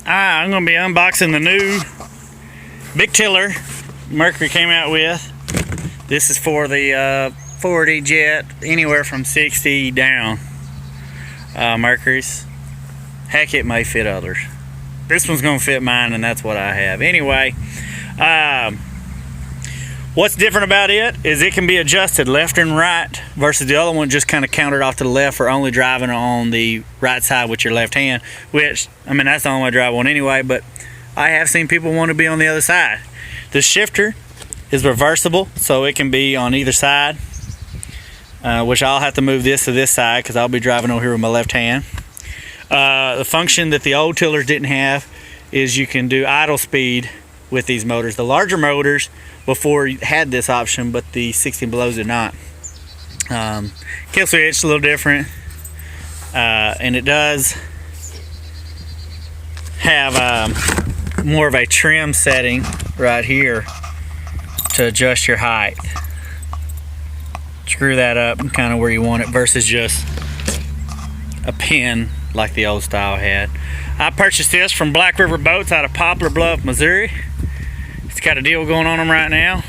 I'm going to be unboxing the new big tiller Mercury came out with. This is for the 40 jet, anywhere from 60 down Mercury's. Heck, it may fit others. This one's going to fit mine, and that's what I have. Anyway, what's different about it is it can be adjusted left and right versus the other one just kind of countered off to the left for only driving on the right side with your left hand, which, I mean, that's the only way I drive one anyway, but I have seen people want to be on the other side. The shifter is reversible, so it can be on either side, which I'll have to move this to this side because I'll be driving over here with my left hand. The function that the old tillers didn't have is you can do idle speed with these motors. The larger motors before had this option, but the 16 belows did not. Kill switch a little different, and it does have more of a trim setting right here to adjust your height. Screw that up and kind of where you want it versus just a pin like the old style had. I purchased this from Black River Boats out of Poplar Bluff, Missouri. It's got a deal going on them right now.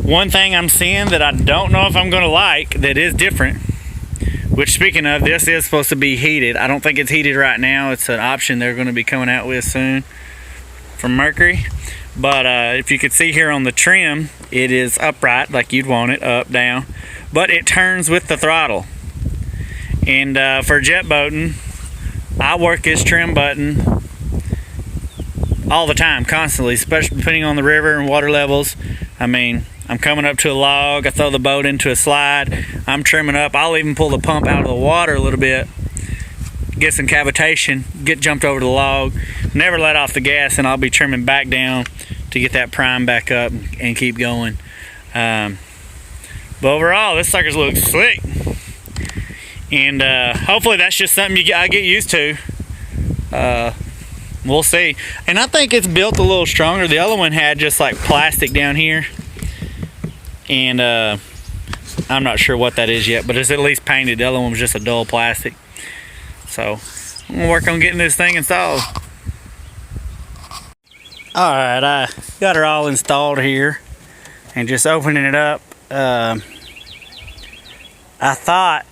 One thing I'm seeing that I don't know if I'm going to like that is different, which, speaking of, this is supposed to be heated. I don't think it's heated right now. It's an option they're going to be coming out with soon from Mercury. But if you could see here on the trim, it is upright like you'd want it, up, down, but it turns with the throttle. And for jet boating, I work this trim button all the time, constantly, especially depending on the river and water levels. I mean, I'm coming up to a log, I throw the boat into a slide, I'm trimming up. I'll even pull the pump out of the water a little bit, get some cavitation, get jumped over the log, never let off the gas, and I'll be trimming back down to get that prime back up and keep going. But overall, this sucker's looks slick. And hopefully that's just something I get used to. We'll see. And I think it's built a little stronger. The other one had just like plastic down here, and I'm not sure what that is yet, but it's at least painted. The other one was just a dull plastic. So I'm gonna work on getting this thing installed. All right, I got her all installed here and just opening it up. I thought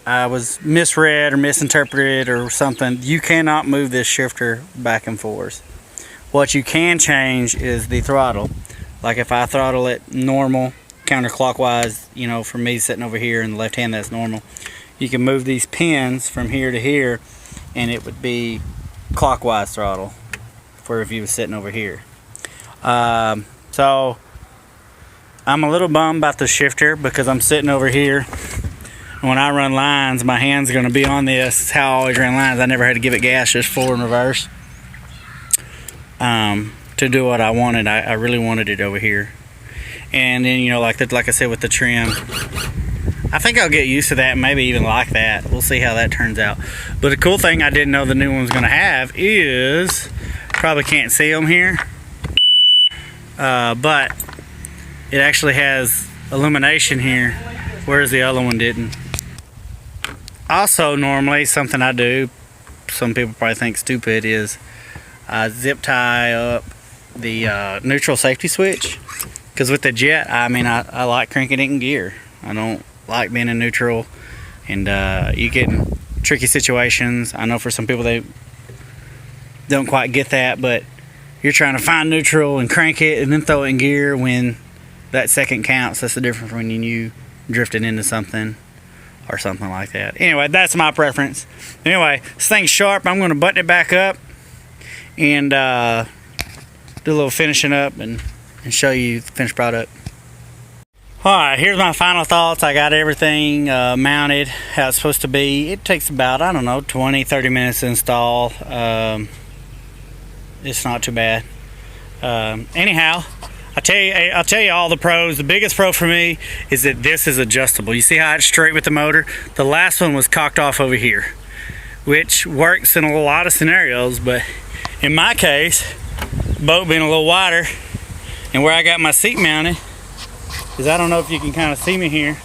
I was misread or misinterpreted or something. You cannot move this shifter back and forth. What you can change is the throttle. Like if I throttle it normal, counterclockwise, you know, for me sitting over here in the left hand, that's normal. You can move these pins from here to here and it would be clockwise throttle for if you was sitting over here. So I'm a little bummed about the shifter because I'm sitting over here. When I run lines, my hand's going to be on this. It's how I always ran lines. I never had to give it gas, just forward and reverse to do what I wanted. I really wanted it over here. And then, you know, like I said with the trim, I think I'll get used to that and maybe even like that. We'll see how that turns out. But the cool thing I didn't know the new one's going to have is, probably can't see them here, but it actually has illumination here, whereas the other one didn't. Also, normally, something I do, some people probably think stupid, is zip tie up the neutral safety switch. Because with the jet, I mean, I like cranking it in gear. I don't like being in neutral. And you get in tricky situations. I know for some people, they don't quite get that, but you're trying to find neutral and crank it and then throw it in gear when that second counts. That's the difference when you drifting into something or something like that. Anyway, that's my preference. Anyway, this thing's sharp. I'm going to button it back up and do a little finishing up and show you the finished product. Alright, here's my final thoughts. I got everything mounted how it's supposed to be. It takes about, I don't know, 20-30 minutes to install. It's not too bad. Anyhow, I'll tell you all the pros. The biggest pro for me is that this is adjustable. You see how it's straight with the motor? The last one was cocked off over here, which works in a lot of scenarios, but in my case, boat being a little wider, and where I got my seat mounted, is I don't know if you can kind of see me here,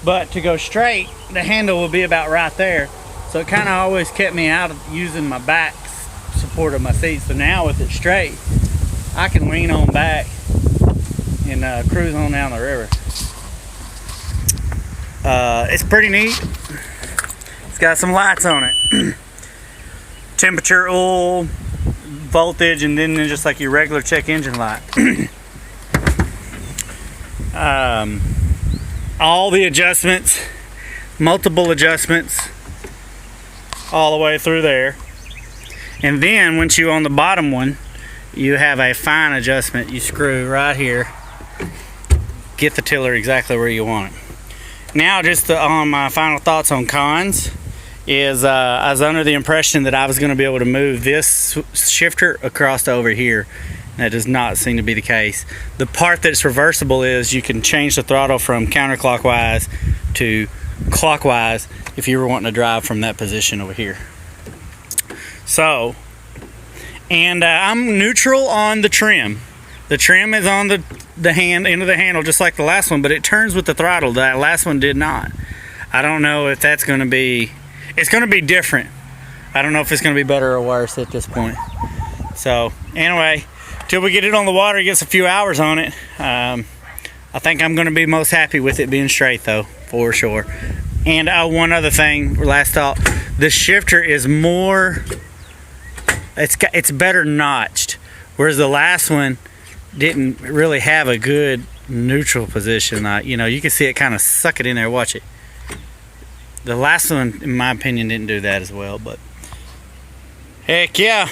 but to go straight, the handle will be about right there. So it kind of always kept me out of using my back support of my seat. So now with it straight, I can lean on back and cruise on down the river. It's pretty neat. It's got some lights on it. Temperature, oil, voltage, and then just like your regular check engine light. All the adjustments, multiple adjustments all the way through there. And then once you on the bottom one, you have a fine adjustment. You screw right here, get the tiller exactly where you want it. Now just on my final thoughts on cons is I was under the impression that I was going to be able to move this shifter across to over here. That does not seem to be the case. The part that's reversible is you can change the throttle from counterclockwise to clockwise if you were wanting to drive from that position over here. So, and I'm neutral on the trim. The trim is on the end of the handle just like the last one, but it turns with the throttle. That last one did not. I don't know if that's going to be, it's going to be different. I don't know if it's going to be better or worse at this point. So anyway, till we get it on the water, it gets a few hours on it. I think I'm going to be most happy with it being straight though, for sure. And one other thing, last thought, the shifter is more, it's better notched, whereas the last one didn't really have a good neutral position. You know, you can see it kind of suck it in there. Watch it. The last one, in my opinion, didn't do that as well, but heck yeah.